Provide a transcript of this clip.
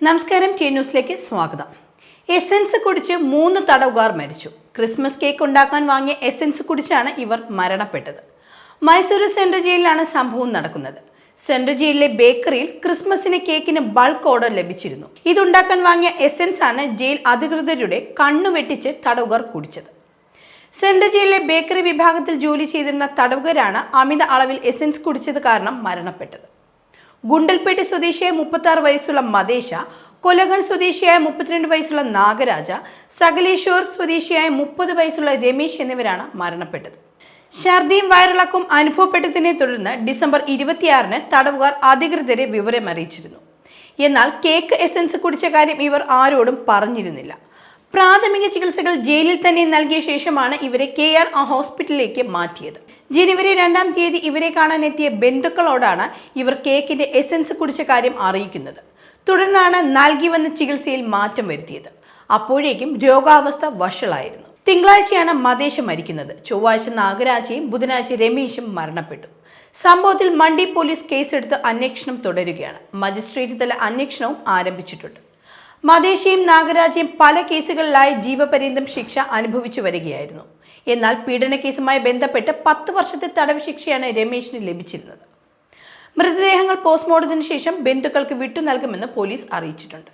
നമസ്കാരം, ടി ന്യൂസിലേക്ക് സ്വാഗതം. എസൻസ് കുടിച്ച് 3 തടവുകാർ മരിച്ചു. ക്രിസ്മസ് കേക്ക് ഉണ്ടാക്കാൻ വാങ്ങിയ എസൻസ് കുടിച്ചാണ് ഇവർ മരണപ്പെട്ടത്. മൈസൂരു സെൻട്രൽ ജയിലിലാണ് സംഭവം നടക്കുന്നത്. സെൻട്രൽ ജയിലിലെ ബേക്കറിയിൽ ക്രിസ്മസിന് കേക്കിന് ബൾക്ക് ഓർഡർ ലഭിച്ചിരുന്നു. ഇതുണ്ടാക്കാൻ വാങ്ങിയ എസൻസ് ആണ് ജയിൽ അധികൃതരുടെ കണ്ണു വെട്ടിച്ച് തടവുകാർ കുടിച്ചത്. സെൻട്രൽ ജയിലിലെ ബേക്കറി വിഭാഗത്തിൽ ജോലി ചെയ്തിരുന്ന തടവുകാരാണ് അമിത അളവിൽ എസൻസ് കുടിച്ചത് കാരണം മരണപ്പെട്ടത്. ഗുണ്ടൽപേട്ട് സ്വദേശിയായ 36 വയസ്സുള്ള മദേശ, കൊലഗൻ സ്വദേശിയായ 32 വയസ്സുള്ള നാഗരാജ, സകലേശ്വർ സ്വദേശിയായ 30 വയസ്സുള്ള രമേശ് എന്നിവരാണ് മരണപ്പെട്ടത്. ഛർദിയും വയറിളക്കവും അനുഭവപ്പെട്ടതിനെ തുടർന്ന് ഡിസംബർ 26-ന് തടവുകാർ അധികൃതരെ വിവരമറിയിച്ചിരുന്നു. എന്നാൽ കേക്ക് എസൻസ് കുടിച്ച കാര്യം ഇവർ ആരോടും പറഞ്ഞിരുന്നില്ല. പ്രാഥമിക ചികിത്സകൾ ജയിലിൽ തന്നെ നൽകിയ ശേഷമാണ് ഇവരെ KR ഹോസ്പിറ്റലിലേക്ക് മാറ്റിയത്. ജനുവരി 2-ാം തീയതി ഇവരെ കാണാനെത്തിയ ബന്ധുക്കളോടാണ് ഇവർ കേക്കിന്റെ എസൻസ് കുടിച്ച കാര്യം അറിയിക്കുന്നത്. തുടർന്നാണ് നൽകി വന്ന ചികിത്സയിൽ മാറ്റം വരുത്തിയത്. അപ്പോഴേക്കും രോഗാവസ്ഥ വഷളായിരുന്നു. തിങ്കളാഴ്ചയാണ് മദേശ മരിക്കുന്നത്. ചൊവ്വാഴ്ച നാഗരാജയും ബുധനാഴ്ച രമേശും മരണപ്പെട്ടു. സംഭവത്തിൽ മണ്ഡി പോലീസ് കേസെടുത്ത് അന്വേഷണം തുടരുകയാണ്. മജിസ്ട്രേറ്റ് തല അന്വേഷണവും ആരംഭിച്ചിട്ടുണ്ട്. മദേശയും നാഗരാജയും പല കേസുകളിലായി ജീവപര്യന്തം ശിക്ഷ അനുഭവിച്ചു വരികയായിരുന്നു. എന്നാൽ പീഡന കേസുമായി ബന്ധപ്പെട്ട് 10 വർഷത്തെ തടവ് ശിക്ഷയാണ് രമേശിന് ലഭിച്ചിരുന്നത്. മൃതദേഹങ്ങൾ പോസ്റ്റ്മോർട്ടത്തിന് ശേഷം ബന്ധുക്കൾക്ക് വിട്ടു നൽകുമെന്ന് പോലീസ് അറിയിച്ചിട്ടുണ്ട്.